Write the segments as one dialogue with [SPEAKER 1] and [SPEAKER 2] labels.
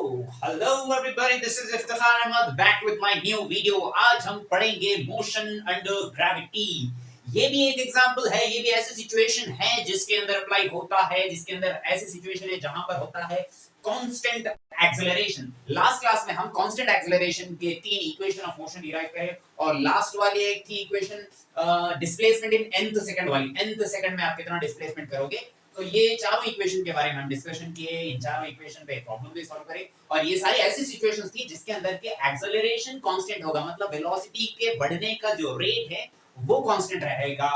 [SPEAKER 1] Hello everybody, this is Iftikhar Ahmad back with my new video. आज हम पढ़ेंगे मोशन अंडर ग्रेविटी। ये भी एक एग्जांपल है, ये भी ऐसी सिचुएशन है जिसके अंदर अप्लाई होता है, जिसके अंदर ऐसी सिचुएशन है जहां पर होता है कांस्टेंट एक्सेलरेशन। लास्ट क्लास में हम कांस्टेंट एक्सेलरेशन के तीन इक्वेशन ऑफ मोशन डिराइव करे और लास्ट वाली एक थी equation displacement in nth second वाली। nth सेकंड में आप कितना डिस्प्लेसमेंट करोगे। तो ये चारों इक्वेशन के बारे में हम डिस्कशन किए, इन चारों इक्वेशन पे प्रॉब्लम भी सॉल्व करे और ये सारी ऐसी सिचुएशंस थी जिसके अंदर के एक्सेलरेशन कांस्टेंट होगा, मतलब वेलोसिटी के बढ़ने का जो रेट है वो कांस्टेंट रहेगा।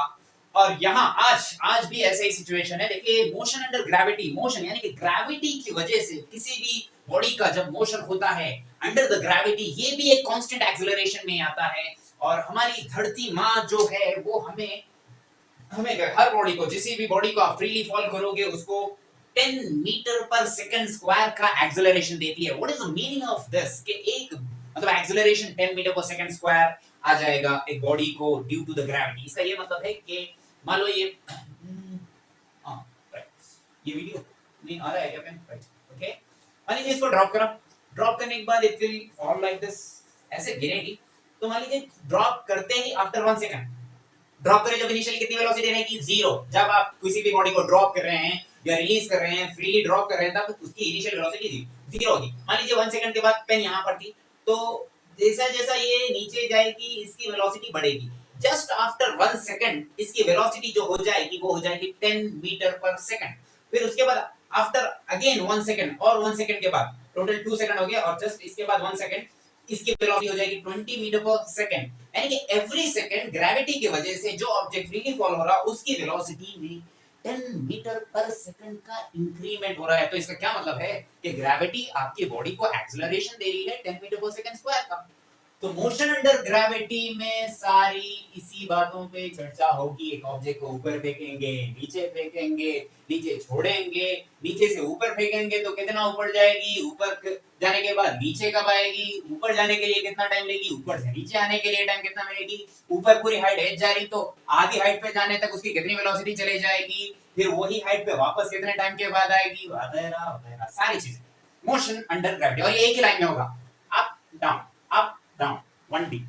[SPEAKER 1] और यहाँ आज भी ऐसा ही सिचुएशन है। देखिए, मोशन अंडर ग्रेविटी, मोशन यानी कि ग्रेविटी की वजह से किसी भी बॉडी का जब मोशन होता है अंडर द ग्रेविटी, ये भी एक कांस्टेंट एक्सेलरेशन में आता है। और हमारी धरती माँ जो है वो हमें हर बॉडी को, किसी भी बॉडी को आप फ्रीली फॉल करोगे उसको 10 मीटर पर सेकंड स्क्वायर का एक्सेलरेशन देती है। What is the meaning of this कि एक मतलब acceleration 10 metre per second square आ जाएगा एक बॉडी को ड्यू टू द ग्रेविटी। इसका ये मतलब है कि मान लो ये ये वीडियो नहीं आ रहा है क्या पेन, राइट, ओके। मान लीजिए इसको ड्रॉप करा, ड्रॉप करने के बाद it will fall like this, ऐसे गिरेगी। तो मान लीजिए ड्रॉप करते ही आफ्टर 1 सेकंड ड्रॉप करें, जब इनिशियली कितनी वेलोसिटी रहेगी, 0। जब आप किसी भी बॉडी को ड्रॉप कर रहे हैं या रिलीज कर रहे हैं, फ्रीली ड्रॉप कर रहे हैं, तब उसकी इनिशियल वेलोसिटी 0 होगी। मान लीजिए 1 सेकंड के बाद पेन यहां पर थी, तो जैसा जैसा ये नीचे जाएगी इसकी वेलोसिटी बढ़ेगी। जस्ट आफ्टर 1 सेकंड इसकी वेलोसिटी जो हो जाएगी वो हो जाएगी 10 मीटर पर सेकंड। फिर उसके बाद आफ्टर अगेन 1 सेकंड और 1 सेकंड के बाद टोटल 2 सेकंड हो गया, और जस्ट इसके बाद 1 सेकंड इसकी वेलोसिटी हो जाएगी 20 मीटर पर सेकंड। यानी कि एवरी सेकंड ग्रेविटी की वजह से जो ऑब्जेक्ट फ्रीली फॉल हो रहा है उसकी वेलोसिटी में 10 मीटर पर सेकंड का इंक्रीमेंट हो रहा है। तो इसका क्या मतलब है कि ग्रेविटी आपकी बॉडी को एक्सेलरेशन दे रही है 10 मीटर पर सेकंड स्क्वायर का। तो मोशन अंडर ग्रेविटी में सारी इसी बातों पे चर्चा होगी। एक ऑब्जेक्ट को ऊपर फेंकेंगे, नीचे छोड़ेंगे, नीचे से ऊपर फेंकेंगे तो कितना ऊपर जाएगी, ऊपर जाने के बाद नीचे कब आएगी, ऊपर जाने के लिए कितना टाइम लेगी, ऊपर से नीचे आने के लिए टाइम कितना लगेगी, ऊपर पूरी हाइट एच जा रही तो आधी हाइट पे जाने तक उसकी कितनी वेलोसिटी चले जाएगी, फिर वही हाइट पे वापस कितने टाइम के बाद आएगी, वगैरह वगैरह सारी चीजें मोशन अंडर ग्रेविटी। और ये एक ही लाइन में होगा, अप डाउन 1D।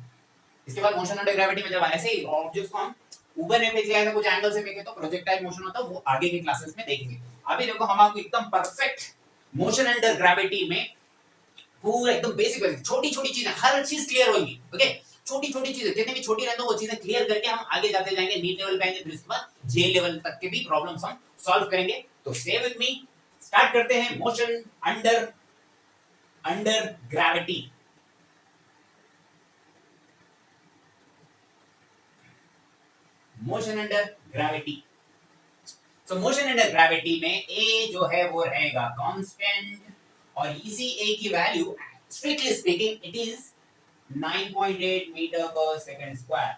[SPEAKER 1] इसके बाद मोशन अंडर ग्रेविटी में जब ऐसे ही ऑब्जेक्ट्स को हम ऊपर में फेंक ऐसा कुछ एंगल से फेंके तो प्रोजेक्टाइल मोशन होता है, वो आगे की क्लासेस में देखेंगे। अभी देखो हम आपको एकदम परफेक्ट मोशन अंडर ग्रेविटी में पूरा एकदम बेसिक छोटी छोटी चीजें, हर चीज क्लियर होगी, ओके। छोटी छोटी चीजें जितनी भी छोटी रहती है वो चीजें क्लियर करके हम आगे जाते जाएंगे, नीट लेवल पे आएंगे, फिर उसके बाद जे लेवल तक के भी प्रॉब्लम्स हम सॉल्व करेंगे। तो स्टे विद मी, स्टार्ट करते हैं motion under gravity. Motion under gravity. सो मोशन अंडर ग्रेविटी में ए जो है वो रहेगा कांस्टेंट और इसी ए की value strictly speaking it is 9.8 metre per second square.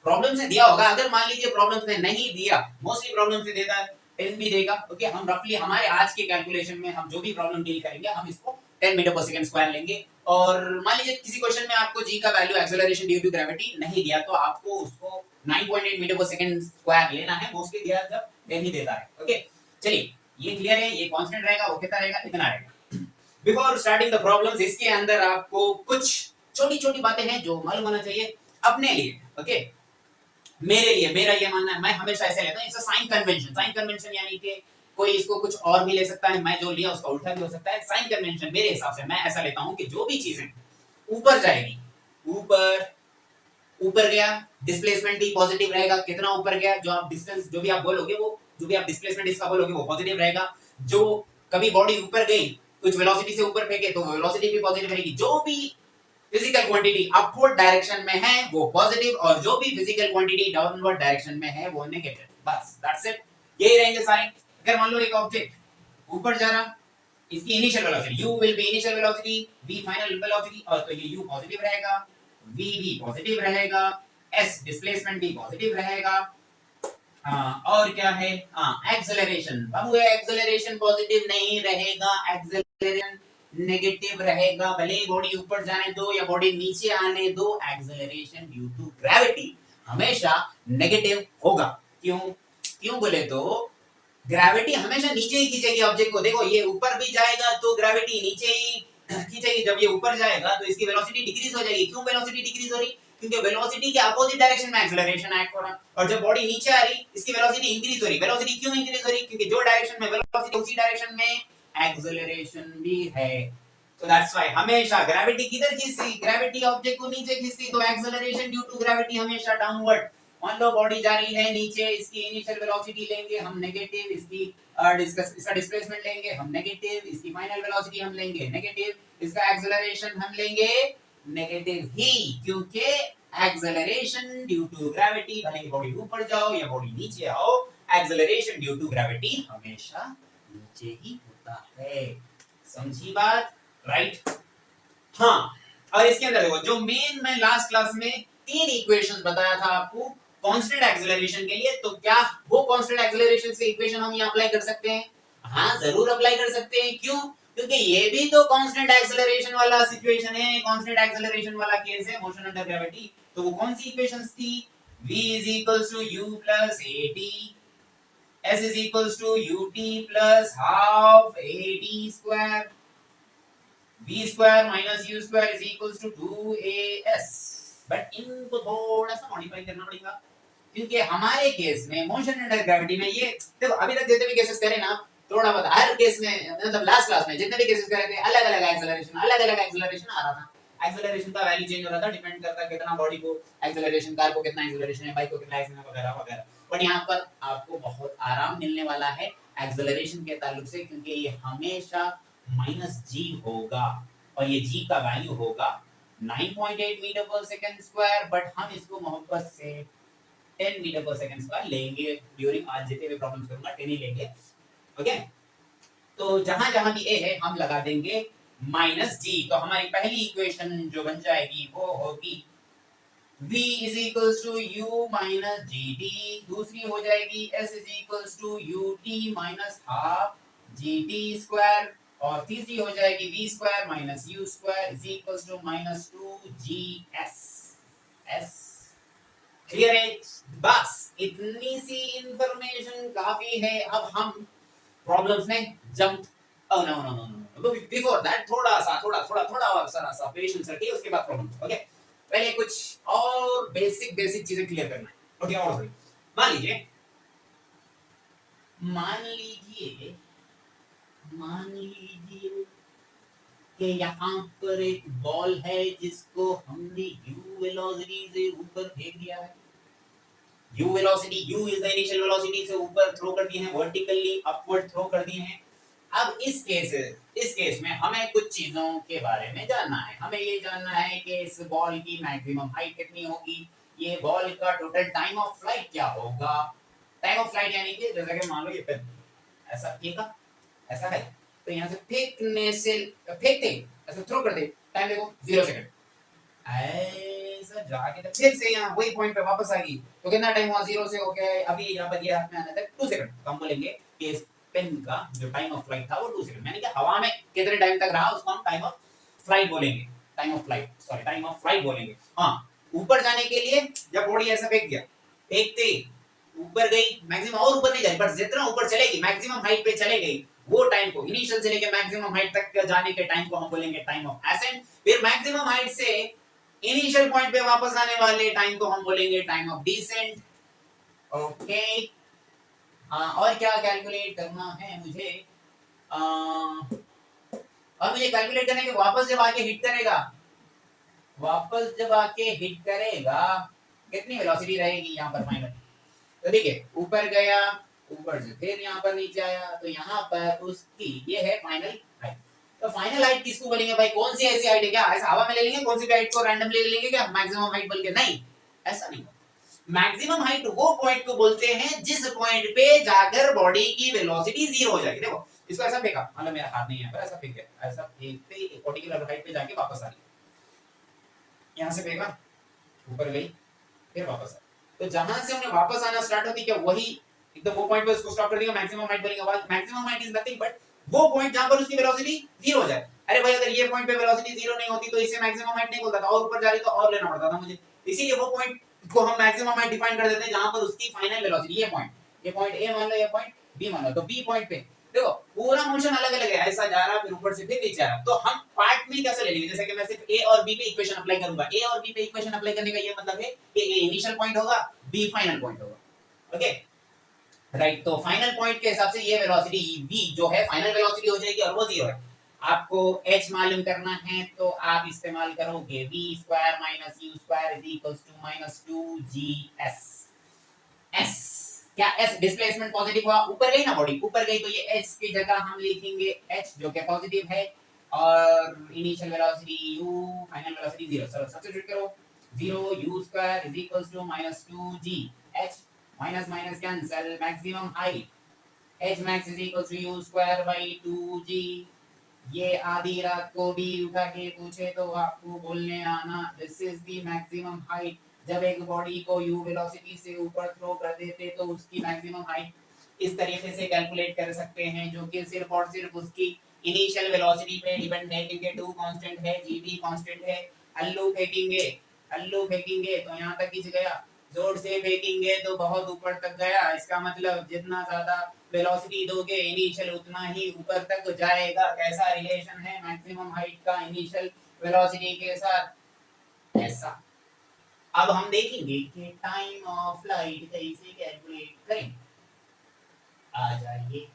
[SPEAKER 1] Problem से दिया होगा, अगर मान लीजिए प्रॉब्लम से नहीं दिया, मोस्टली प्रॉब्लम से देता है 10 भी देगा, ओके। हम रफली हमारे आज के कैलकुलेशन में हम जो भी प्रॉब्लम डील करेंगे हम इसको 10 मीटर पर सेकंड स्क्वायर लेंगे। और मान लीजिए किसी क्वेश्चन में आपको जी का value acceleration due to gravity नहीं दिया तो आपको उसको 9.8 मीटर पर सेकंड स्क्वायर लेना है, मोस्टली दिया जब नहीं देता है, ओके। चलिए ये क्लियर है, ये कांस्टेंट रहेगा, वो कितना रहेगा, इतना रहेगा। बिफोर स्टार्टिंग द प्रॉब्लम्स, इसके अंदर आपको कुछ छोटी छोटी बातें हैं जो मालूम होना चाहिए अपने लिए, ओके। मेरे लिए मेरा ये मानना है, मैं हमेशा ऐसे लेता हूं, it's a sign convention. Sign convention यानी कि कोई इसको कुछ और भी ले सकता है, मैं जो लिया उसका उल्टा भी हो सकता है। साइन कन्वेंशन मेरे हिसाब से मैं ऐसा लेता हूं कि जो भी चीजें ऊपर जाएगी, ऊपर गया, डिस्प्लेसमेंट भी पॉजिटिव रहेगा। कितना ऊपर गया, जो आप डिस्टेंस जो भी आप बोलोगे वो, जो भी आप डिस्प्लेसमेंट इसका बोलोगे वो पॉजिटिव रहेगा। जो कभी बॉडी ऊपर गई कुछ वेलोसिटी से ऊपर फेंके तो वेलोसिटी भी पॉजिटिव रहेगी। जो भी फिजिकल क्वांटिटी अपवर्ड डायरेक्शन में है वो पॉजिटिव, और जो भी फिजिकल क्वांटिटी डाउनवर्ड डायरेक्शन में है वो नेगेटिव। बस दैट्स इट, यही रहेंगे सारे। अगर मान लो एक ऑब्जेक्ट ऊपर जा रहा, इसकी initial velocity u will be initial velocity, v final velocity, और तो ये u पॉजिटिव रहेगा, v भी पॉजिटिव रहेगा, s डिस्प्लेसमेंट भी पॉजिटिव रहेगा। और क्या है, एक्सेलरेशन। बाबू एक्सेलरेशन पॉजिटिव नहीं रहेगा, एक्सेलरेशन नेगेटिव रहेगा। भले ही बॉडी ऊपर जाने दो या बॉडी नीचे आने दो, एक्सेलरेशन ड्यू टू ग्रेविटी हमेशा नेगेटिव होगा। क्यों बोले तो ग्रेविटी हमेशा नीचे ही खींचेगी ऑब्जेक्ट को। देखो ये ऊपर भी जाएगा तो ग्रेविटी नीचे ही खींचेगी, जब ये ऊपर जाएगा तो इसकी वेलोसिटी डिक्रीज हो जाएगी। क्यों वेलोसिटी डिक्रीज हो रही? क्योंकि वेलोसिटी के अपोजिट डायरेक्शन में एक्सेलरेशन एक्ट हो रहा है, और जब बॉडी नीचे आ रही इसकी वेलोसिटी इंक्रीज हो रही। वेलोसिटी क्यों इंक्रीज हो रही? क्योंकि जो डायरेक्शन में वेलोसिटी उसी डायरेक्शन में एक्सेलरेशन भी है। तो दैट्स व्हाई हमेशा ग्रेविटी किधर खींचती? ग्रेविटी ऑब्जेक्ट को नीचे खींचती, तो एक्सेलरेशन ड्यू टू ग्रेविटी हमेशा डाउनवर्ड। मान लो बॉडी जा रही है नीचे, इसकी इनिशियल वेलोसिटी लेंगे हम नेगेटिव, इसकी इसका डिस्प्लेसमेंट लेंगे हम नेगेटिव, इसकी फाइनल वेलोसिटी हम लेंगे नेगेटिव, इसका एक्सेलरेशन हम लेंगे नेगेटिव ही, क्योंकि एक्सेलरेशन ड्यू टू ग्रेविटी, भले ही बॉडी ऊपर जाओ या बॉडी नीचे आओ, एक्सेलरेशन ड्यू टू ग्रेविटी हमेशा नीचे ही होता है। समझी बात? राइट? हाँ, और इसके अंदर देखो, जो मेन मैं लास्ट क्लास में 3 इक्वेशंस बताया था आपको कांस्टेंट एक्सेलरेशन के लिए, तो क्या वो कांस्टेंट एक्सेलरेशन से इक्वेशन हम यहां अप्लाई कर सकते हैं? हाँ, जरूर अप्लाई कर सकते हैं। क्यों? क्योंकि ये भी तो कांस्टेंट एक्सेलरेशन वाला सिचुएशन है, कांस्टेंट एक्सेलरेशन वाला केस है, मोशन अंडर ग्रेविटी। तो वो कौन सी इक्वेशंस थी? v = u + at, s = ut + half at², v² - u² = 2as। But इनको थोड़ा सा मॉडिफाई करना पड़ेगा, क्योंकि हमारे केस में मोशन अंडर ग्रेविटी में ये देखो, अभी तक जितने भी केसेस करे ना, थोड़ा बहुत हर केस में, मतलब लास्ट क्लास में जितने भी केसेस करे थे, अलग-अलग एक्सेलरेशन आ रहा था। एक्सेलरेशन का वैल्यू चेंज हो रहा था, डिपेंड करता है कितना बॉडी को एक्सेलरेशन, कार को कितना एक्सेलरेशन है, बाइक को कितना एक्सेलरेशन है, वगैरह वगैरह। बट यहाँ पर आपको बहुत आराम मिलने वाला है एक्सेलरेशन के ताल्लुक से, क्योंकि ये हमेशा -g होगा, और ये g का वैल्यू होगा 9.8 metre per second square, but हम इसको मोहब्बत से 10 मीटर पर सेकंड स्क्वायर लेंगे। ड्यूरिंग आज जितने भी प्रॉब्लम्स करूंगा 10 ही लेंगे। ओके, तो जहां जहां भी a है हम लगा देंगे -g। तो हमारी पहली इक्वेशन जो बन जाएगी वो होगी v = u - gt, दूसरी हो जाएगी s = ut - half gt², और तीसरी हो जाएगी v² - u² = -2gs। क्लियर है? बस इतनी सी इंफॉर्मेशन काफी है। अब हम प्रॉब्लम्स में jump, oh no no no no, before that थोड़ा और सा पेशेंस रखिए, उसके बाद प्रॉब्लम। ओके, पहले कुछ और बेसिक चीजें क्लियर करना है। ओके, और सॉरी, मान लीजिए कि यहाँ पर एक बॉल है जिसको हमने u वेलोसिटी से ऊपर फेंक दिया है। u velocity, u is the initial velocity, से ऊपर थ्रो कर दिए हैं, वर्टिकली अपवर्ड थ्रो कर दिए हैं। अब इस केस में हमें कुछ चीजों के बारे में जानना है। हमें ये जानना है कि इस बॉल की मैक्सिमम हाइट कितनी होगी, ये बॉल का टोटल टाइम ऑफ फ्लाइट क्या होगा। टाइम ऑफ फ्लाइट यानी कि जैसे कि मान लो ये पेन ऐसा फेंका, ऐसा है, तो यहाँ से फेंकने से फेंकते ऐसा थ्रो कर दे, टाइम देखो 0 सेकंड, ऐसा जाके जब फिर से यहाँ वही पॉइंट पे वापस आ गई, तो कितना टाइम हुआ? 0 से होके अभी यहाँ पर ये हाथ में आने तक 2 सेकंड। तो हम बोलेंगे कि इस पेन का जो टाइम ऑफ फ्लाइट था वो 2 सेकंड, यानी कि हवा में कितने टाइम तक रहा उसको हम टाइम ऑफ फ्लाइट बोलेंगे। टाइम ऑफ फ्लाइट बोलेंगे। हाँ, ऊपर जाने के लिए जब बॉडी ऐसा फेंक दिया, फेंकते ऊपर गई, मैक्सिमम और ऊपर नहीं जाए, पर जितना ऊपर चलेगी मैक्सिमम हाइट पे चले गई, वो टाइम को, इनिशियल से लेके मैक्सिमम हाइट तक जाने के टाइम को हम बोलेंगे टाइम ऑफ असेंट। फिर मैक्सिमम हाइट से इनिशियल पॉइंट पे वापस आने वाले टाइम को हम बोलेंगे टाइम ऑफ डिसेंट। ओके, और क्या कैलकुलेट करना है मुझे? और मुझे कैलकुलेट करना है कि वापस जब आके हिट करेगा कितनी वेलोसिटी रहेगी यहाँ पर फाइनल। तो देखिए, ऊपर गया, ऊपर से फिर यहाँ पर नीचे आया, तो यहाँ पर उसकी ये है फाइनल हाइट। तो फाइनल हाइट किसको बोलेंगे भाई? कौन सी ऐसी हाइट है? क्या ऐसा हवा में ले लेंगे कौन सी भी हाइट को रैंडमली ले लेंगे क्या मैक्सिमम हाइट बोल के? नहीं, ऐसा नहीं। मैक्सिमम हाइट वो पॉइंट को बोलते हैं जिस पॉइंट पे जाकर बॉडी की वेलोसिटी 0 हो जाएगी। देखो, इसको ऐसा फेंका, मतलब मेरा हाथ नहीं है पर ऐसा फेंक दिया, ऐसा फेंकते ही एक पर्टिकुलर हाइट पे जाके वापस आ गई। यहाँ से फेंका, ऊपर गई, फिर वापस आ। तो जहां से हमने वापस आना स्टार्ट होती क्या, वही एकदम वो पॉइंट पे उसको स्टॉप कर देंगे, मैक्सिमम हाइट बोलेंगे। Maximum height is nothing but वो पॉइंट जहां पर उसकी वेलोसिटी 0 हो जाए। अरे भाई, अगर ये पॉइंट पे वेलोसिटी 0 नहीं होती तो इसे मैक्सिमम हाइट नहीं बोलता था, और ऊपर जा रही तो और लेना पड़ता था मुझे। इसीलिए वो पॉइंट को हम मैक्सिमम हाइट डिफाइन कर देते हैं जहां पर उसकी फाइनल वेलोसिटी, ये पॉइंट A मान लो, ये पॉइंट B मान लो। तो B पॉइंट पे देखो पूरा मोशन अलग अलग है, ऐसा जा रहा फिर ऊपर से फिर नीचे आ रहा, तो हम पार्ट में कैसे ले लेंगे, जैसे कि मैं सिर्फ ए और बी पे इक्वेशन अप्लाई करूंगा, ए और बी पे इक्वेशन अप्लाई करने का ये मतलब है कि ए इनिशियल पॉइंट होगा, बी फाइनल पॉइंट होगा। ओके राइट, तो फाइनल पॉइंट के हिसाब से ये वेलोसिटी v जो है फाइनल वेलोसिटी हो जाएगी और वो 0 है। आपको h मालूम करना है तो आप इस्तेमाल करोगे v square minus u square is equals to minus 2gs। s क्या s डिस्प्लेसमेंट पॉजिटिव हुआ, ऊपर गई ना बॉडी, ऊपर गई तो ये s की जगह हम लिखेंगे h जो कि पॉजिटिव है, और initial velocity u final velocity 0, चलो सब्स्टिट्यूट करो, 0 u square is equals to minus 2g, h minus minus cancel, maximum height h max is equal to u square by 2g। ये आधी रात को भी उठा के पूछे तो आपको बोलने आना this is the maximum height. जब एक बॉडी को u वेलोसिटी से ऊपर थ्रो कर देते तो उसकी मैक्सिमम हाइट इस तरीके से कैलकुलेट कर सकते हैं, जो कि सिर्फ और सिर्फ उसकी इनिशियल वेलोसिटी पे डिपेंड है, क्योंकि 2 कांस्टेंट है, g भी कांस्टेंट है। अल्लू फेंकेंगे तो यहाँ तक खींच गया, जोर से फेंकेंगे तो बहुत ऊपर तक गया, इसका मतलब जितना ज्यादा वेलोसिटी दोगे इनिशियल उतना ही ऊपर तक जाएगा। कैसा रिलेशन है मैक्सिमम हाइट का इनिशियल वेलोसिटी के साथ, ऐसा। अब हम देखेंगे कि टाइम ऑफ फ्लाइट कैसे कैलकुलेट करें। आ जाइए,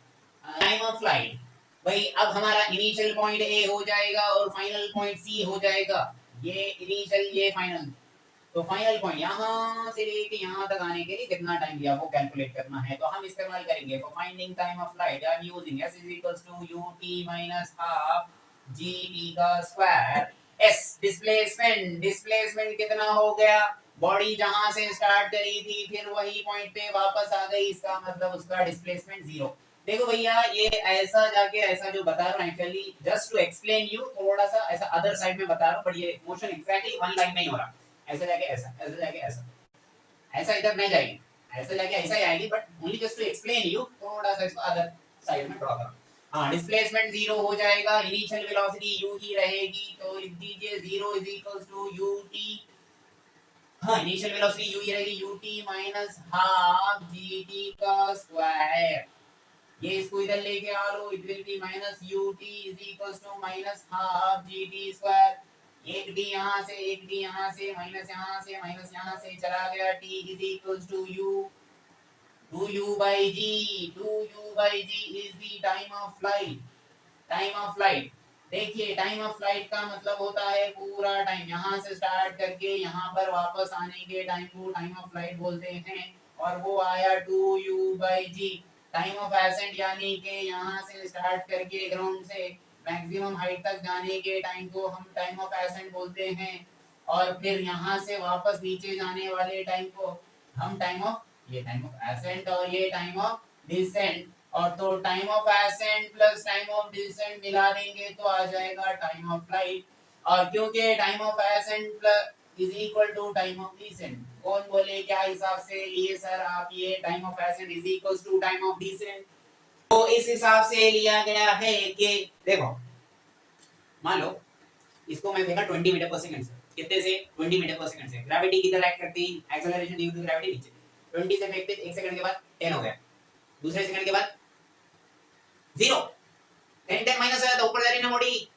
[SPEAKER 1] टाइम ऑफ फ्लाइट भाई, अब हमारा इनिशियल पॉइंट ए हो जाएगा और फाइनल पॉइंट सी हो जाएगा, ये इनिशियल ये फाइनल, तो फाइनल पॉइंट यहाँ से लेके यहाँ तक आने के लिए कितना टाइम लिया वो कैलकुलेट करना है, तो हम इस्तेमाल करेंगे for finding time of flight I am using s is equals to ut minus half gt का स्क्वायर। s डिस्प्लेसमेंट कितना हो गया, बॉडी जहां से स्टार्ट करी थी फिर वही पॉइंट पे वापस आ गई, इसका मतलब उसका डिस्प्लेसमेंट 0। देखो भैया ये ऐसा जाके ऐसा जो बता रहा हूँ actually just to explain you, थोड़ा सा ऐसा अदर साइड में बता रहा हूँ, बट ये मोशन एग्जैक्टली वन लाइन नहीं हो रहा, ऐसा जाके ऐसा, ऐसा जाके ऐसा, ऐसा इधर नहीं जाएगी, ऐसा जाके ऐसा ही आएगी, but only just to explain you, थोड़ा सा इसको अदर साइड में ड्रॉ करो। हाँ डिस्प्लेसमेंट 0 हो जाएगा, इनिशियल वेलोसिटी u ही रहेगी, तो लिख दीजिए 0 इज इक्वल्स टू ut। हाँ इनिशियल वेलोसिटी u ही रहेगी, ut माइनस हाफ gt का स्क्वायर। ये इसको इधर लेके आ लो, it will be minus ut is equals to minus half gt square. एक डी यहाँ से एक डी यहाँ से माइनस यहाँ से चला गया, t is equals to u 2u by g, 2u by g is the time of flight। Time of flight देखिए, टाइम ऑफ फ्लाइट का मतलब होता है पूरा टाइम, यहाँ से स्टार्ट करके यहाँ पर वापस आने के टाइम को टाइम ऑफ फ्लाइट बोलते हैं, और वो आया 2u by g। Time of accent यानी कि यहाँ से स्टार्ट करके ग्राउंड से मैक्सिमम हाइट तक जाने के टाइम को हम टाइम ऑफ एसेंट बोलते हैं, और फिर यहाँ से वापस नीचे जाने वाले टाइम को हम टाइम ऑफ, ये टाइम ऑफ एसेंट और ये टाइम ऑफ डिसेंट, और तो time of ascent plus time of descent मिला देंगे तो आ जाएगा टाइम ऑफ फ्लाइट। और क्योंकि time of ascent plus is equal to time of descent, कौन बोले क्या हिसाब से लिए सर आप ये time of ascent is equal to time of descent, तो इस हिसाब से लिया गया है कि देखो मान लो इसको मैं फेंका 20 मीटर पर सेकंड से, कितने से 20 मीटर पर सेकंड से, ग्रेविटी किधर एक्ट करती है, एक्सेलरेशन ड्यू टू ग्रेविटी नीचे, 20 से फेंकते 1 सेकंड के बाद 10 हो गया, दूसरे सेकंड के बाद 0, 10 माइनस आया तो ऊपर जा रही ना बॉडी।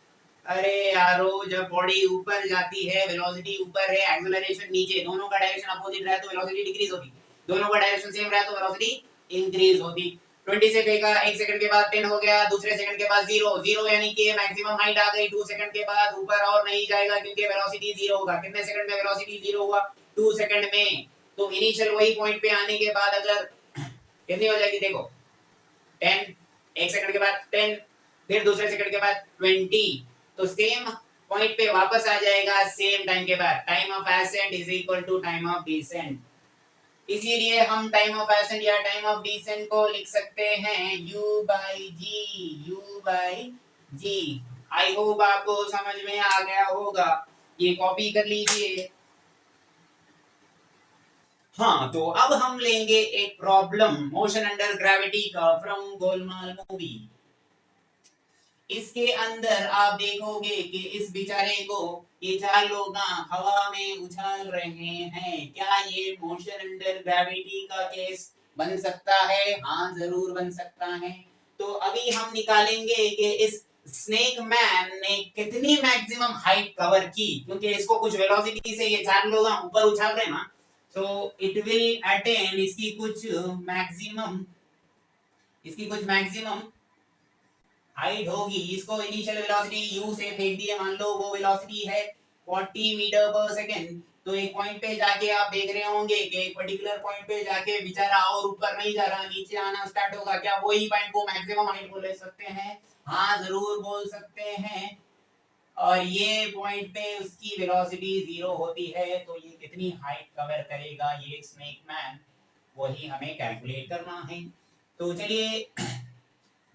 [SPEAKER 1] अरे यारो जब बॉडी ऊपर जाती है वेलोसिटी ऊपर है, एक्सेलरेशन नीचे, दोनों का डायरेक्शन अपोजिट रहा तो वेलोसिटी डिक्रीज होती, दोनों का डायरेक्शन सेम रहा तो वेलोसिटी इंक्रीज होती। 20 से फेंका 1 सेकंड के बाद 10 हो गया, दूसरे सेकंड के बाद 0 यानी कि मैक्सिमम हाइट आ गई, 2 सेकंड के बाद ऊपर और नहीं जाएगा क्योंकि वेलोसिटी 0 होगा। कितने सेकंड में वेलोसिटी 0 हुआ, 2 सेकंड में, तो इनिशियल वही पॉइंट पे आने के बाद अगर कितनी हो जाएगी देखो 10, 1 सेकंड के बाद 10, फिर दूसरे सेकंड के बाद 20, तो सेम पॉइंट पे वापस आ जाएगा सेम टाइम के बाद। Time of ascent is equal to time of descent, इसीलिए हम टाइम ऑफ एसेंट या टाइम ऑफ डिसेंट को लिख सकते हैं u by g। I hope आपको समझ में आ गया होगा, ये कॉपी कर लीजिए। हाँ तो अब हम लेंगे एक प्रॉब्लम मोशन अंडर ग्रेविटी का फ्रॉम गोलमाल मूवी। इसके अंदर आप देखोगे कि इस बेचारे को ये 4 लोग हवा में उछाल रहे हैं, क्या ये मोशन अंडर ग्रेविटी का केस बन सकता है? हाँ जरूर बन सकता है। तो अभी हम निकालेंगे कि इस स्नेक मैन ने कितनी मैक्सिमम हाइट कवर की, क्योंकि इसको कुछ वेलोसिटी से ये चार लोग ऊपर उछाल रहे हैं ना, तो इट विल अटेन इसकी कुछ मैक्सिमम हाइट होगी। इसको इनिशियल वेलोसिटी u से फेंक दिए, मान लो वो वेलोसिटी है 40 मीटर पर सेकंड। तो एक पॉइंट पे जाके आप देख रहे होंगे कि एक पर्टिकुलर पॉइंट पे जाके बेचारा और ऊपर नहीं जा रहा, नीचे आना स्टार्ट होगा। क्या वही पॉइंट को मैक्सिमम हाइट बोल सकते हैं? हाँ जरूर बोल सकते हैं। और ये पॉइंट पे उसकी वेलोसिटी 0 होती है, तो ये कितनी हाइट कवर करेगा ये स्नेक मैन, वही हमें कैलकुलेट करना है। तो चलिए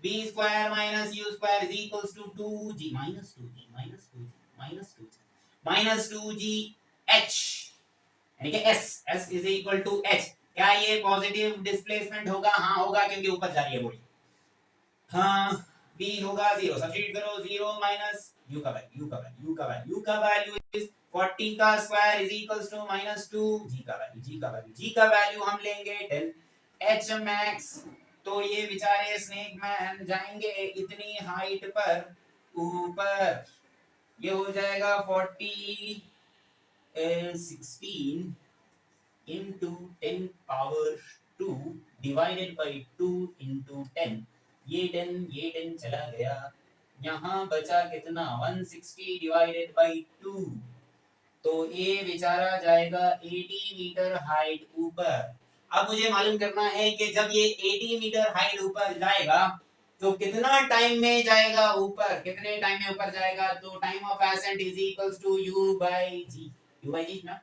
[SPEAKER 1] b square minus u square is equals to 2g minus 2g minus 2g minus 2g minus 2g h, यानी कि s is equal to h। क्या ये पॉजिटिव डिस्प्लेसमेंट होगा? हाँ होगा, क्योंकि ऊपर जा रही है बॉडी। हाँ b होगा 0, सब्स्टिट्यूट करो 0 माइनस u का वैल्यू इज 40 का square is equals to minus 2 g का वैल्यू हम लेंगे 10 h मैक्स। तो ये बेचारे स्नेक मैन जाएंगे इतनी हाइट पर ऊपर, ये हो जाएगा 40 16 into 10 power 2 divided by 2 into 10। ये 10 चला गया, यहाँ बचा कितना 160 divided by 2। तो ये बेचारा जाएगा 80 मीटर हाइट ऊपर। अब मुझे मालूम करना है कि जब ये 80 मीटर हाइट ऊपर जाएगा तो कितना टाइम में जाएगा ऊपर, कितने टाइम में ऊपर जाएगा? तो time of ascent is equals to u by g ना,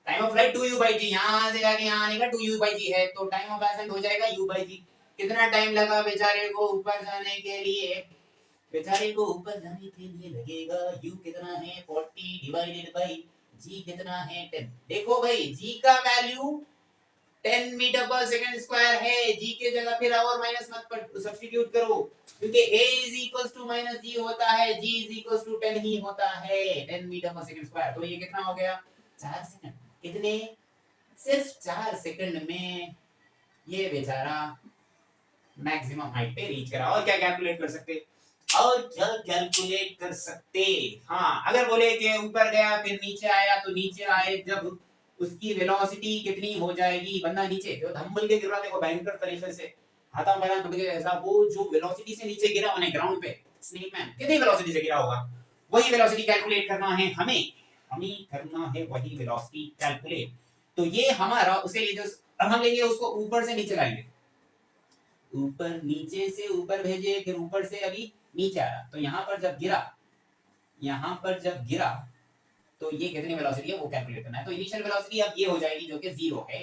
[SPEAKER 1] time of flight 2u by g, यहाँ से जाके यहाँ आने का 2u by g है, तो टाइम ऑफ एसेंट हो जाएगा u by g। कितना टाइम लगा बेचारे को ऊपर जाने के लिए? बेचारे को ऊपर जाने के लिए लगेगा u कितना है 40 डिवाइडेड बाय g कितना है 10। देखो भाई g का value 10 metre per second square है, g के जगह फिर और माइनस मत सब्स्टिट्यूट करो, क्योंकि a is equals to minus g होता है, g इज इक्वल्स टू 10 ही होता है, 10 मीटर पर सेकंड स्क्वायर। तो ये कितना हो गया? 4 सेकंड। कितने? सिर्फ 4 सेकंड में ये बेचारा मैक्सिमम हाइट पे रीच करा। और क्या कैलकुलेट कर सकते? हाँ अगर बोले कि ऊपर गया फिर नीचे आया, तो नीचे आए जब उसकी वेलोसिटी कितनी हो जाएगी? बंदा नीचे जो धम्बल के गिर रहा, देखो भयंकर तरीके से हाथा पैर टूट गया ऐसा, वो जो वेलोसिटी से नीचे गिरा उन्हें ग्राउंड पे, स्नेक मैन कितनी वेलोसिटी से गिरा होगा, वही वेलोसिटी कैलकुलेट करना है हमें करना है वही वेलोसिटी कैलकुलेट। तो ये हमारा उसके लिए जो अब हम लेंगे उसको ऊपर से नीचे लाएंगे, ऊपर नीचे से ऊपर भेजे, फिर ऊपर से अभी नीचे आया, तो यहाँ पर जब गिरा तो ये कितनी वेलोसिटी है वो कैलकुलेट करना है। तो इनिशियल वेलोसिटी अब ये हो जाएगी जो कि 0 है,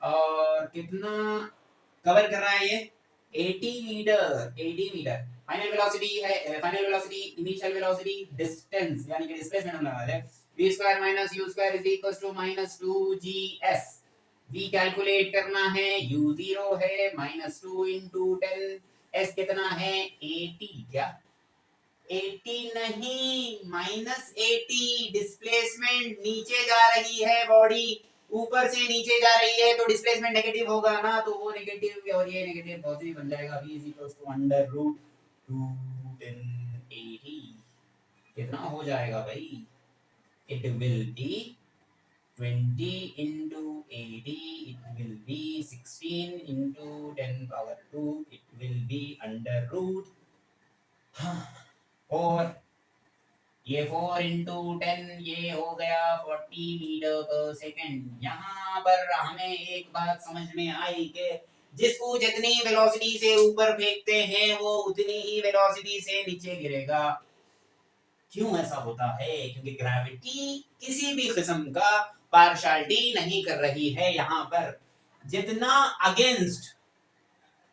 [SPEAKER 1] और कितना कवर कर रहा है ये 80 metre. Final velocity initial velocity distance यानी कि डिस्प्लेसमेंट हम लगा रहे हैं, v square minus u square is equals to minus 2gs। v calculate करना है, u 0 है, माइनस 2 into 10, s कितना है 80। क्या 80 नहीं, माइनस 80। डिस्प्लेसमेंट नीचे जा रही है बॉडी, ऊपर से नीचे जा रही है, तो डिस्प्लेसमेंट नेगेटिव होगा ना, तो वो नेगेटिव और ये नेगेटिव पॉजिटिव बन जाएगा। v अंडर रूट 280 कितना हो जाएगा भाई? It will B 20 into 80, it will be 16 into 10 power 2, it will be under root 4। ये 4 into 10 ये हो गया 40 मीटर पर सेकंड। यहाँ पर हमें एक बात समझ में आई कि जिसको जितनी वेलोसिटी से ऊपर फेंकते हैं वो उतनी ही वेलोसिटी से नीचे गिरेगा। क्यों ऐसा होता है? क्योंकि ग्रेविटी किसी भी किस्म का पार्शियलिटी नहीं कर रही है। यहाँ पर जितना अगेंस्ट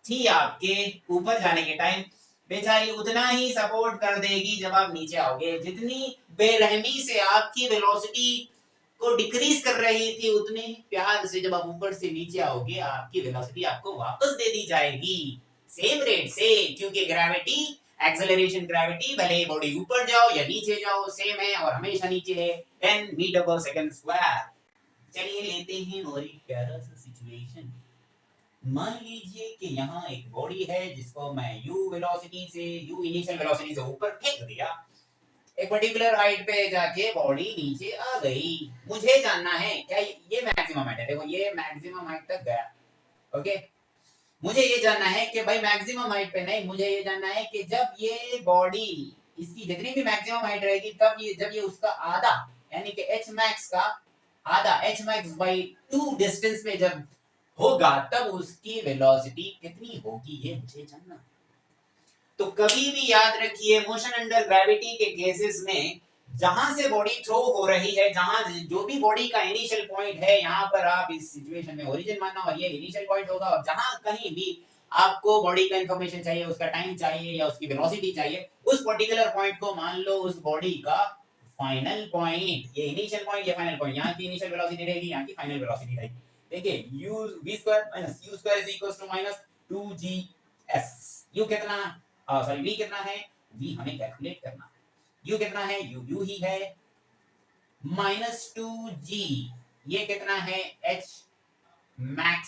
[SPEAKER 1] थी आपके ऊपर जाने के टाइम, बेचारी उतना ही सपोर्ट कर देगी जब आप नीचे आओगे। जितनी बेरहमी से आपकी वेलोसिटी को डिक्रीज कर रही थी, उतने ही प्यार से जब आप ऊपर से नीचे आओगे आपकी वेलोसिटी आपको वापस दे दी जाएगी सेम रेट से, क्योंकि ग्रेविटी एक्सेलरेशन ग्रेविटी भले ही बॉडी ऊपर जाओ या नीचे जाओ सेम है और हमेशा नीचे है 10 मीटर पर सेकंड स्क्वायर। चलिए लेते हैं और एक प्यारा सा सिचुएशन। मान लीजिए कि यहाँ एक बॉडी है जिसको मैं u वेलोसिटी से u इनिशियल वेलोसिटी से ऊपर फेंक दिया, एक पर्टिकुलर हाइट पे जाके बॉडी नीचे आ गई। मुझे जानना है क्या ये मैक्सिमम हाइट है, देखो ये मैक्सिमम हाइट तक गया, ओके। मुझे ये जानना है कि भाई मैक्सिमम हाइट पे नहीं, मुझे ये जानना है कि जब ये बॉडी इसकी जितनी भी मैक्सिमम हाइट रहेगी तब ये जब ये उसका आधा यानी कि h max का आधा h max by 2 डिस्टेंस पे जब होगा तब उसकी वेलोसिटी कितनी होगी, ये मुझे जानना है। तो कभी भी याद रखिए मोशन अंडर ग्रेविटी के केसेस में जहां से बॉडी थ्रो हो रही है, जहां जो भी बॉडी का इनिशियल पॉइंट है, यहां पर आप इस सिचुएशन में ओरिजिन मानना और ये इनिशियल पॉइंट होगा, और जहां कहीं भी आपको बॉडी का इंफॉर्मेशन चाहिए, उसका टाइम चाहिए या उसकी वेलोसिटी चाहिए, उस पर्टिकुलर पॉइंट को मान लो उस बॉडी का फाइनल पॉइंट। ये इनिशियल पॉइंट, ये फाइनल पॉइंट, यहां की इनिशियल वेलोसिटी रहेगी, यहां की फाइनल वेलोसिटी रहेगी। देखिए u v² - u² -2gf। u कितना, सॉरी v कितना है, v हमें कैलकुलेट करना है। u कितना है, u ही है, -2g, ये कितना है, h max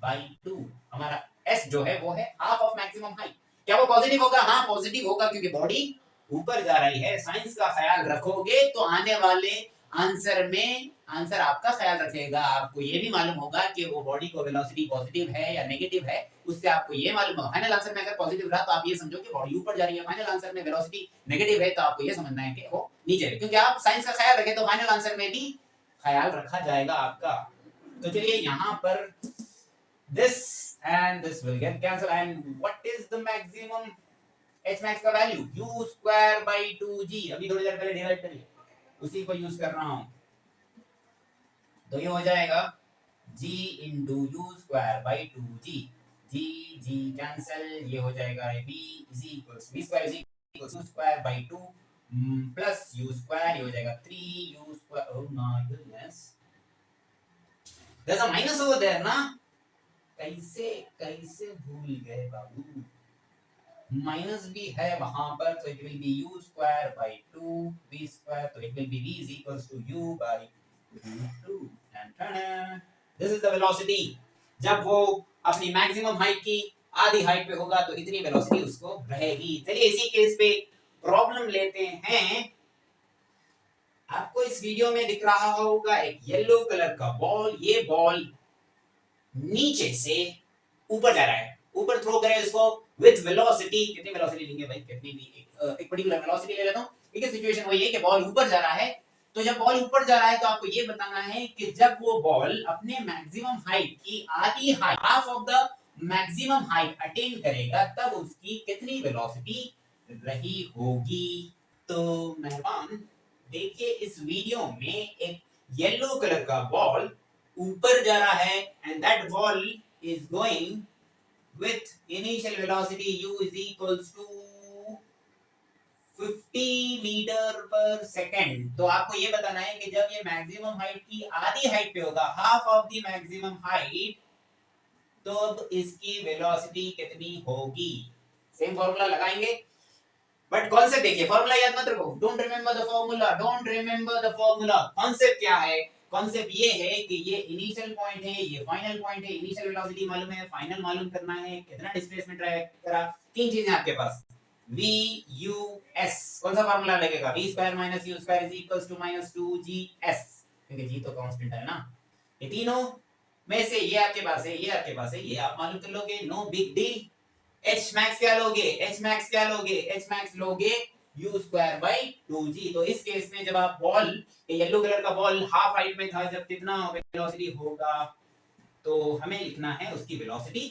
[SPEAKER 1] by 2। हमारा s जो है वो है हाफ ऑफ मैक्सिमम हाइट। क्या वो पॉजिटिव होगा? हाँ पॉजिटिव होगा, क्योंकि बॉडी ऊपर जा रही है। साइंस का ख्याल रखोगे तो आने वाले आंसर में आंसर आपका ख्याल रखेगा। आपको ये भी मालूम होगा कि वो बॉडी को वेलोसिटी पॉजिटिव है या नेगेटिव है, उससे आपको ये मालूम होगा। फाइनल आंसर में अगर पॉजिटिव रहा तो आप ये समझो कि बॉडी ऊपर जा रही है, फाइनल आंसर में वेलोसिटी नेगेटिव है तो आपको ये समझना है कि वो नीचे है। क्योंकि आप साइंस का ख्याल रखें तो फाइनल आंसर में भी ख्याल रखा जाएगा आपका। तो चलिए यहाँ पर this and this will get cancelled, and what is the maximum h max का value, u square by 2g। अभी थोड़ी देर पहले डिवाइड करिए, उसी को यूज कर रहा हूं। तो ये हो जाएगा g into u square by 2g, g g cancel, ये हो जाएगा v is equals v square is equals u square by 2 plus u square, ये हो जाएगा 3u square। oh my goodness, there's a minus over there ना, कैसे कैसे भूल गए बाबू, माइनस भी है वहां पर, तो it will be u square by 2 v square, तो it will B v is equals to u by root 2 and this is the velocity। जब वो अपनी मैक्सिमम हाइट की आधी हाइट पे होगा तो इतनी वेलोसिटी उसको रहेगी। चलिए इसी केस पे प्रॉब्लम लेते हैं। आपको इस वीडियो में दिख रहा होगा एक येलो कलर का बॉल, ये बॉल नीचे से ऊपर जा रहा है, ऊपर थ्रो करें इसको विद वेलोसिटी। कितनी वेलोसिटी लेंगे भाई, कितनी भी एक पर्टिकुलर वेलोसिटी ले लेता हूं। ठीक है, सिचुएशन वही है कि बॉल ऊपर जा रहा है। तो जब बॉल ऊपर जा रहा है तो आपको ये बताना है कि जब वो बॉल अपने मैक्सिमम हाइट की आधी height, half of the maximum height attain करेगा तब उसकी कितनी वेलोसिटी रही होगी। तो मेहरबान देखिए इस वीडियो में एक येलो कलर का बॉल ऊपर जा रहा है and that ball is going with initial velocity u is equals to 50 metre पर सेकेंड। तो आपको ये बताना है कि जब ये मैक्सिमम हाइट की आधी हाइट पे होगा, half of the maximum height, तो अब इसकी वेलोसिटी कितनी होगी। सेम फॉर्मूला लगाएंगे, बट कॉन्सेप्ट देखिए, फॉर्मूला याद मत रखो, don't remember the formula, don't remember the formula. Concept क्या है, कॉन्सेप्ट ये है कि ये इनिशियल पॉइंट है, ये फाइनल पॉइंट है। इनिशियल वेलोसिटी मालूम है, फाइनल मालूम करना है, कितना डिस्प्लेसमेंट करा, तीन चीजें आपके पास, v u s। कौन सा फार्मूला लगेगा, v square minus u square is equals to -2gs, क्योंकि g तो कांस्टेंट है ना। ये तीनों में से ये आपके पास है, ये आपके पास है, ये आप मालूम कर लोगे, no big deal. h max क्या लोगे, h max क्या लोगे, h max लोगे u स्क्वायर बाई 2g। तो इस केस में जब आप बॉल, येलो कलर का बॉल हाफ हाइट में था, जब कितना वेलोसिटी होगा तो हमें लिखना है उसकी वेलोसिटी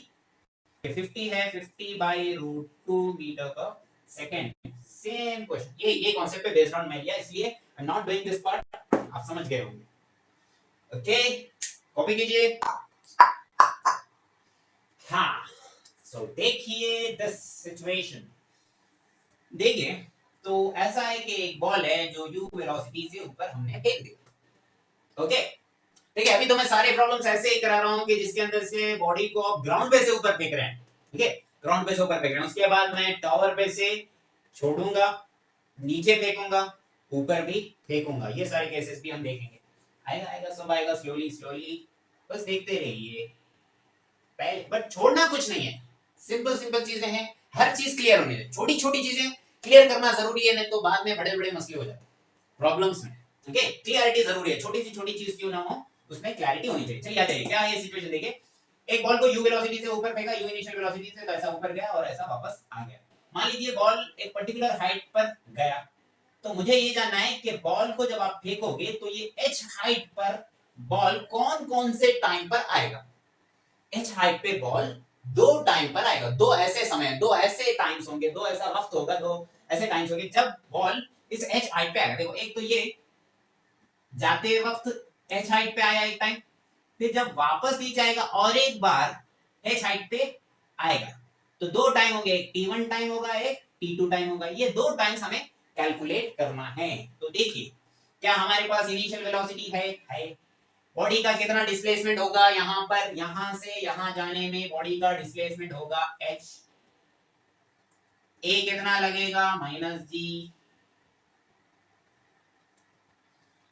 [SPEAKER 1] 50 है, 50 बाई रूट 2 मीटर पर सेकेंड। सेम क्वेश्चन, ये कॉन्सेप्ट पे बेस्ड ऑन मैं लिया, इसलिए I am not doing this part, आप समझ गए होंगे। ओके, कॉपी कीजिए। हाँ, सो देखिए द सिचुएशन, देखिए तो ऐसा है कि एक बॉल है जो u वेलोसिटी से ऊपर हमने फेंक दी। ओके, ठीक है, अभी तो मैं सारे प्रॉब्लम्स ऐसे ही करा रहा हूं कि जिसके अंदर से बॉडी को आप ग्राउंड पे से ऊपर फेंक रहे हैं। ठीक है, ग्राउंड पे से ऊपर फेंक रहे हैं, उसके बाद मैं टावर पे से छोड़ूंगा, नीचे फेंकूंगा, ऊपर भी फेंकूंगा। ये सारे केसेस भी हम देखेंगे, आएगा आएगा सब आएगा, स्लोली स्लोली, बस देखते रहिए। पहले, बट छोड़ना कुछ नहीं है, सिंपल सिंपल चीजें हैं, हर चीज क्लियर होनी चाहिए, छोटी छोटी चीजें क्लियर करना जरूरी है, नहीं तो बाद में बड़े बड़े मसले हो जाते हैं प्रॉब्लम्स में। ओके, क्लियरिटी जरूरी है, छोटी सी छोटी चीज क्यों ना हो उसमें क्लैरिटी होनी चाहिए। चलिए आ जाइए, क्या है सिचुएशन देखिए, एक बॉल को यू वेलोसिटी से ऊपर फेंका, यू इनिशियल वेलोसिटी से, तो ऐसा ऊपर गया और ऐसा वापस आ गया। मान लीजिए बॉल एक पर्टिकुलर हाइट पर गया, तो मुझे ये जानना है कि बॉल को जब आप फेंकोगे तो ये h हाइट पर बॉल कौन कौन से टाइम पर आएगा। h हाइट पे बॉल दो टाइम पर आएगा, दो ऐसे समय, दो ऐसे टाइम्स होंगे, दो ऐसा वक्त होगा, दो ऐसे टाइम्स होंगे जब बॉल इस h हाइट पे आएगा। देखो एक तो ये जाते वक्त h हाइट पे आया एक टाइम, फिर जब वापस नीचे आएगा और एक बार h हाइट पे आएगा, तो दो टाइम होंगे, एक t1 टाइम होगा, एक t2 टाइम होगा, ये दो टाइम्स हमें कैलकुलेट करना है। तो देखिए क्या हमारे पास इनिशियल वेलोसिटी है, बॉडी का कितना डिस्प्लेसमेंट होगा, यहां पर यहां से यहां जाने में बॉडी का डिस्प्लेसमेंट होगा h, a कितना लगेगा -g,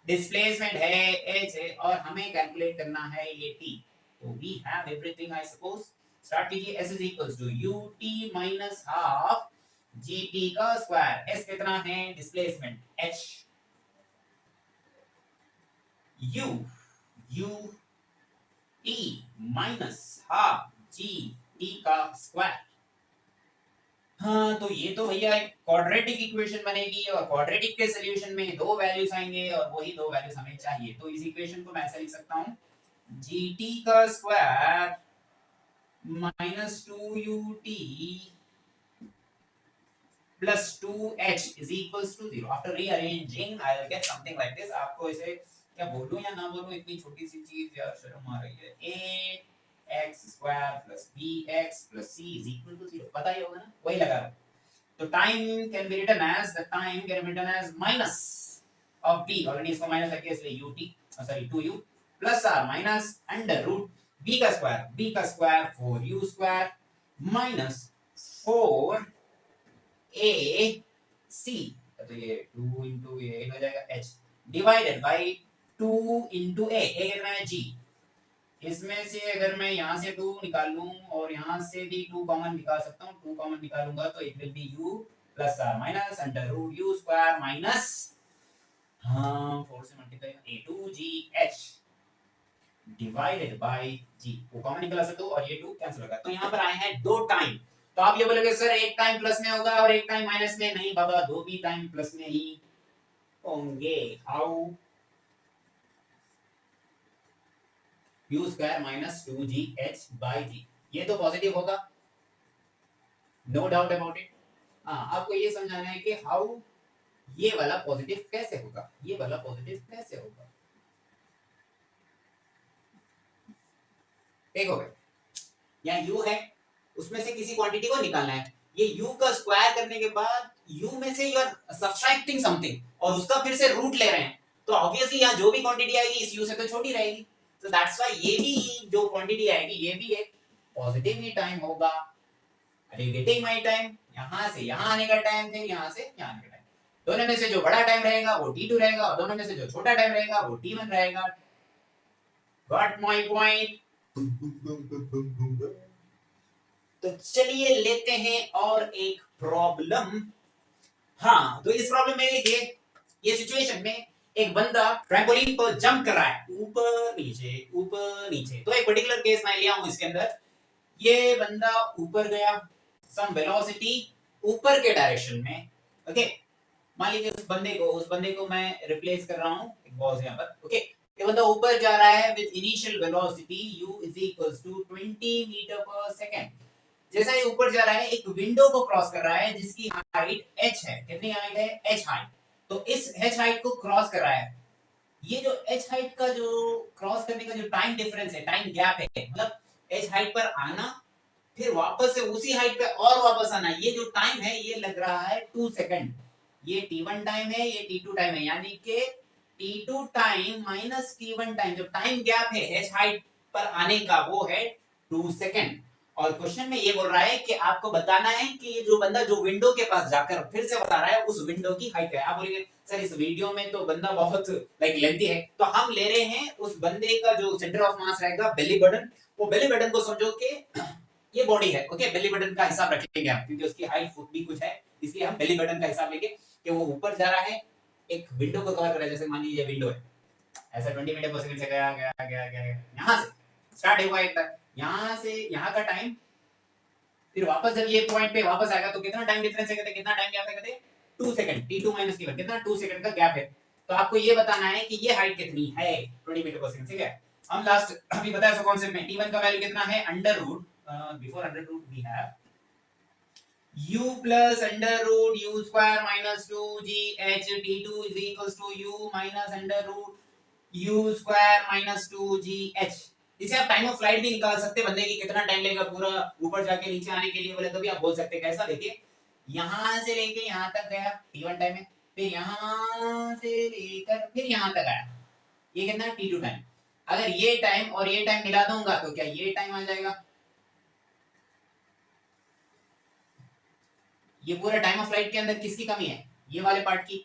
[SPEAKER 1] डिस्प्लेसमेंट है h है और हमें कैलकुलेट करना है ये t। तो we have everything I suppose, start कीजिए, s is equals to ut minus half gt का स्क्वायर, s कितना है displacement h, u t minus half g t का स्क्वायर। हाँ तो ये तो भैया एक क्वाड्रेटिक इक्वेशन बनेगी और क्वाड्रेटिक के सॉल्यूशन में दो वैल्यूज आएंगे और वही दो वैल्यूज हमें चाहिए। तो इस इक्वेशन को मैं ऐसे लिख सकता हूँ, gt का square minus 2ut plus 2h is equals to 0. After rearranging, I will get something like this. आपको इसे क्या बोलूं या ना बोलूं, इतनी छोटी सी चीज यार शर्म आ रही है। ax square plus bx plus c is equal to 0, पता ही होगा ना, वही लगा रहा हूं। तो time can be written as minus of t, already इसको माइनस करके इसलिए ut sorry 2u plus r minus under root b का square 4u square minus 4 a c, तो ये 2 into a हो जाएगा h divided by 2 into a कितना है g, इसमें से अगर मैं यहाँ से 2 निकाल लूं और यहाँ से भी 2 कॉमन निकाल सकता हूँ, 2 कॉमन निकालूंगा तो it will be u plus r minus under root u square minus 4 से multiply a2gh divided by g, वो कॉमन निकाला सकते हो और ये 2 कैंसिल होगा। तो यहाँ पर आए हैं दो टाइम, तो आप ये बोलोगे सर एक टाइम प्लस में होगा और एक टाइम माइनस में, नहीं बाबा, दो भी टाइम प्लस में ही होंगे। How, u square minus 2gh by g, ये तो पॉजिटिव होगा, नो डाउट अबाउट इट। हाँ आपको ये समझाना है कि हाउ ये वाला पॉजिटिव कैसे होगा, ये वाला पॉजिटिव कैसे होगा। देखो भाई यहाँ u है, उसमें से किसी क्वांटिटी को निकालना है, ये u का स्क्वायर करने के बाद u में से यू आर सब्ट्रैक्टिंग समथिंग और उसका फिर से रूट ले रहे हैं, तो ऑब्वियसली यहाँ जो भी क्वांटिटी आएगी इस u से तो छोटी रहेगी, so that's why ये भी जो क्वांटिटी आएगी ये भी एक पॉजिटिव ही टाइम होगा। Are you getting my time, यहाँ से यहाँ आने का टाइम फिर यहाँ से यहाँ आने का टाइम, दोनों में से जो बड़ा टाइम रहेगा वो t2 रहेगा और दोनों में से जो छोटा टाइम रहेगा वो t1 रहेगा। Got my point. तो चलिए लेते हैं और एक प्रॉब्लम। हाँ तो इस प्रॉब्लम में देखिए, ये सिचुएशन में एक बंदा ट्रैम्पोलिन पर जंप कर रहा है, ऊपर नीचे। तो एक पर्टिकुलर केस मैं लिया हूं इसके अंदर, ये बंदा ऊपर गया, सम वेलोसिटी ऊपर के डायरेक्शन में, ओके। मान लीजिए उस बंदे को मैं रिप्लेस कर रहा हूं एक बॉल से यहाँ पर, ओके। ये बंदा ऊपर जा रहा है with initial velocity u is equals to 20 metre per second. जैसा ही ऊपर जा रहा है एक विंडो को क्रॉस कर रहा है जिसकी हाइट h है, कितनी हाइट है, h हाइट। तो इस h हाइट को क्रॉस कर रहा है, ये जो h हाइट का जो क्रॉस करने का जो टाइम डिफरेंस है, टाइम गैप है, मतलब h हाइट पर आना फिर वापस से उसी हाइट पे और वापस आना, ये जो टाइम है ये लग रहा है 2 सेकंड। ये t1 टाइम है, ये t2 टाइम है, यानी कि t2 time minus t1 time, जो टाइम गैप है h हाइट पर आने का वो है 2 सेकंड। और क्वेश्चन में ये बोल रहा है कि आपको बताना है कि ये जो बंदा जो विंडो के पास जाकर फिर से बता रहा है उस विंडो की हाइट है। आप बोलेंगे सर इस वीडियो में तो बंदा बहुत लाइक लेंथी है, तो हम ले रहे हैं उस बंदे का जो सेंटर ऑफ मास रहेगा बेली बटन, वो बेली बटन को समझो कि ये बॉडी है, ओके। बेली बटन का हिसाब रखेंगे हम क्योंकि उसकी हाइट फुट भी कुछ है, इसलिए हम बेली बटन का हिसाब लेंगे कि वो ऊपर जा रहा है, एक विंडो को कवर कर रहा है। जैसे मान लीजिए विंडो है, ऐसा 20 मीटर पर सेकंड से गया गया गया गया, यहां से स्टार्ट हुआ एक बार, यहां से यहां का टाइम, फिर वापस जब ये पॉइंट पे वापस आएगा तो कितना टाइम डिफरेंस है, कहते कितना टाइम गैप है, कहते 2 सेकंड, t2 t1 कितना 2 सेकंड का गैप है। तो आपको ये बताना है कि ये हाइट कितनी है 20 मीटर पर सेकंड, ठीक है। हम लास्ट अभी बताया सो कॉन्सेप्ट में t1 का वैल्यू कितना है, under root before under root we have u plus under root u square minus 2gh, t2 is equals to u minus under root u square minus 2gh। इसे आप time of flight भी निकाल सकते हैं, बंदे की कितना टाइम लगेगा पूरा ऊपर जाके नीचे आने के लिए बोले तो भी आप बोल सकते हैं। कैसा, देखिए यहां से लेके यहां तक गया t1 टाइम है, फिर यहां से लेकर फिर यहां तक आया, ये कितना t2 टाइम। अगर ये टाइम और ये टाइम मिला दूंगा तो क्या ये टाइम आ जाएगा, ये पूरा टाइम ऑफ फ्लाइट के अंदर किसकी कमी है, ये वाले पार्ट की,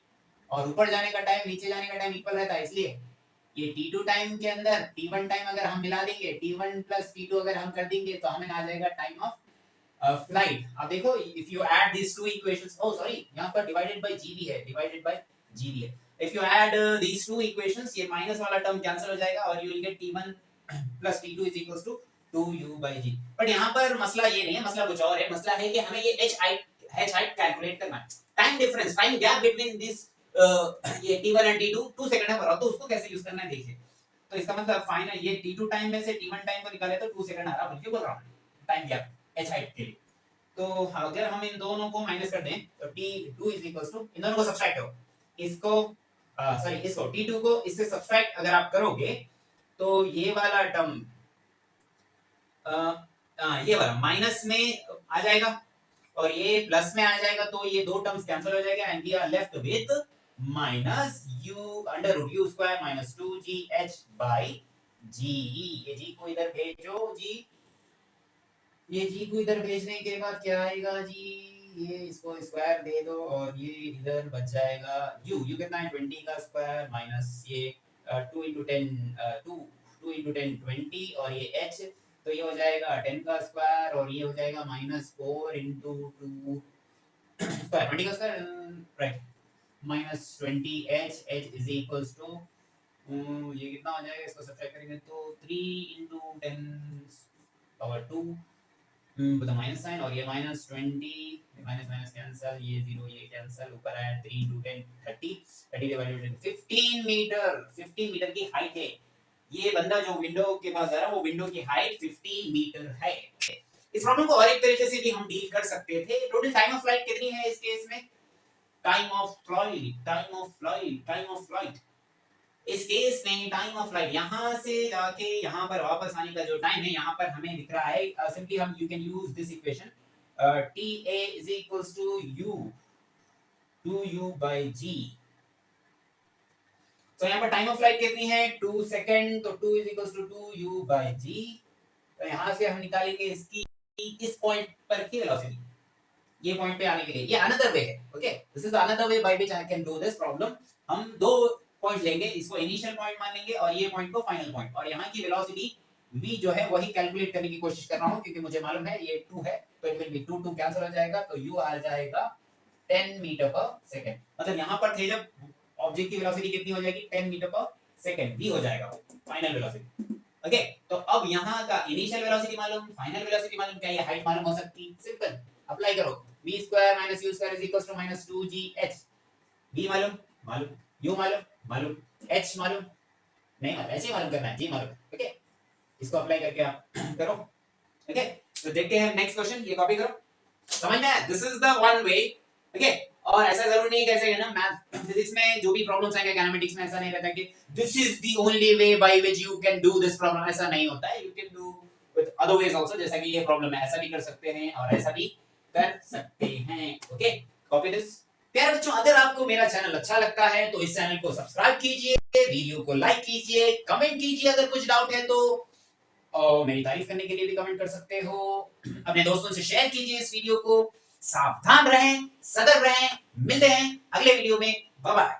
[SPEAKER 1] और ऊपर जाने का टाइम नीचे जाने का टाइम इक्वल रहता है, इसलिए ये t2 टाइम के अंदर t1 टाइम अगर हम मिला देंगे, t1 प्लस t2 अगर हम कर देंगे तो हमें आ जाएगा टाइम ऑफ फ्लाइट। अब देखो if you add this two equations, oh sorry यहां पर डिवाइडेड बाय जीवी है, डिवाइडेड बाय जीवी है। If you add these two equations, ये माइनस वाला टर्म कैंसिल हो जाएगा और you will get t1 plus t2 is equals to 2u by g। But यहां पर मसला ये नहीं है, मसला कुछ और है। मसला है कि हमें ये h height कैलकुलेट करना है। Time difference, time gap between this ये t1 एंड t2 2 सेकंड है पर, तो उसको कैसे यूज करना है देखिए। तो इसका मतलब फाइनल ये t2 टाइम में से t1 टाइम को निकाले तो 2 सेकंड आ रहा, बल्कि बोल रहा हूं टाइम गैप h height के लिए। तो अगर हम इन दोनों को माइनस कर दें तो t2 इज इक्वल्स टू, इन दोनों को सब्ट्रैक्ट करो, इसको सॉरी इसको t2 को इससे सब्ट्रैक्ट अगर आप करोगे तो ये वाला टर्म ये वाला माइनस में आ जाएगा और ये प्लस में आ जाएगा, तो ये दो टर्म्स कैंसिल हो जाएगा and we are left with minus u under root u square minus 2gh by g। ये g को इधर भेजो जी, ये g को इधर भेजने के बाद क्या आएगा जी, ये इसको स्क्वायर दे दो और ये इधर बच जाएगा u कितना है 20 का स्क्वायर माइनस ये 2 into 10 2 into 10 20 और ये h, तो ये हो जाएगा 10 का स्क्वायर और ये हो जाएगा माइनस 4 into 2 स्क्वायर 20 का square right minus 20h, h is equals to ये कितना हो जाएगा, इसको सब्ट्रैक्ट करेंगे तो 3 into 10 power 2 with a minus sign और ये minus 20 minus minus कैंसिल, ये 0 ये कैंसिल, ऊपर आया 3 into 10 30 डिवाइडेड बाय 15 मीटर की हाइट है। ये बंदा जो विंडो के पास जा रहा है वो विंडो की हाइट 15 मीटर है। इस प्रॉब्लम को और एक तरीके से भी हम डील कर सकते थे। टोटल टाइम ऑफ फ्लाइट कितनी है इस केस में, टाइम ऑफ फ्लाइट इस केस में टाइम ऑफ फ्लाइट यहां से जाके यहां पर वापस आने का जो टाइम है यहां पर हमें दिख रहा है, सिंपली हम you can use this equation ta is equals to u 2u by g। तो यहाँ पर टाइम ऑफ फ्लाइट कितनी है 2 सेकंड, तो 2 is equals to 2u by g। तो यहाँ से हम निकालेंगे इसकी इस पॉइंट पर की वेलोसिटी, ये पॉइंट पे आने के लिए। ये अनदर वे है, okay, this is another way by which I can do this problem. हम दो पॉइंट लेंगे, इसको इनिशियल पॉइंट मान लेंगे और ये पॉइंट को फाइनल पॉइंट, और यहाँ की वेलोसिटी v जो है वही कैलकुलेट करने की कोशिश कर रहा हूँ क्योंकि मुझे मालूम है ये 2 है, तो इट विल बी 2 कैंसिल हो जाएगा, तो u आ जाएगा 10 मीटर पर सेकंड। मतलब यहाँ पर थे जब ऑब्जेक्ट की वेलोसिटी कितनी हो जाएगी 10 मीटर पर सेकंड, v हो जाएगा वो फाइनल वेलोसिटी। ओके, तो अब यहाँ का इनिशियल वेलोसिटी मालूम, फाइनल वेलोसिटी मालूम, क्या ये हाइट मालूम हो सकती, सिंपल अप्लाई करो, v square minus u square is equals to minus 2gh। v मालूम मालूम, u मालूम मालूम, h मालूम नहीं मालूम, h ही मालूम करना है, g मालूम। ओके, इसको अप्लाई करके आप करो। ओके, तो देखते हैं नेक्स्ट क्वेश्चन, ये कॉपी करो, समझ में आया, this is the one way. Okay, और ऐसा जरूर नहीं कैसे है ना, मैथ फिजिक्स में जो भी प्रॉब्लम्स आएंगे काइनेमेटिक्स में, ऐसा नहीं रहता कि this is the only way by which you can do this problem, ऐसा नहीं होता है। You can do with other ways also, जैसा कि ये प्रॉब्लम है ऐसा भी कर सकते हैं और ऐसा भी कर सकते हैं। Okay, copy this. प्यारे बच्चों, अगर आपको मेरा चैनल अच्छा लगता है तो इस चैनल को सब्सक्राइब कीजिए, वीडियो को लाइक कीजिए, कमेंट कीजिए, अगर कुछ डाउट है तो और मेरी तारीफ करने के लिए भी कमेंट कर सकते हो। अपने दोस्तों से शेयर कीजिए इस वीडियो को। सावधान रहें, सतर्क रहें। मिलते हैं अगले वीडियो में। Bye bye.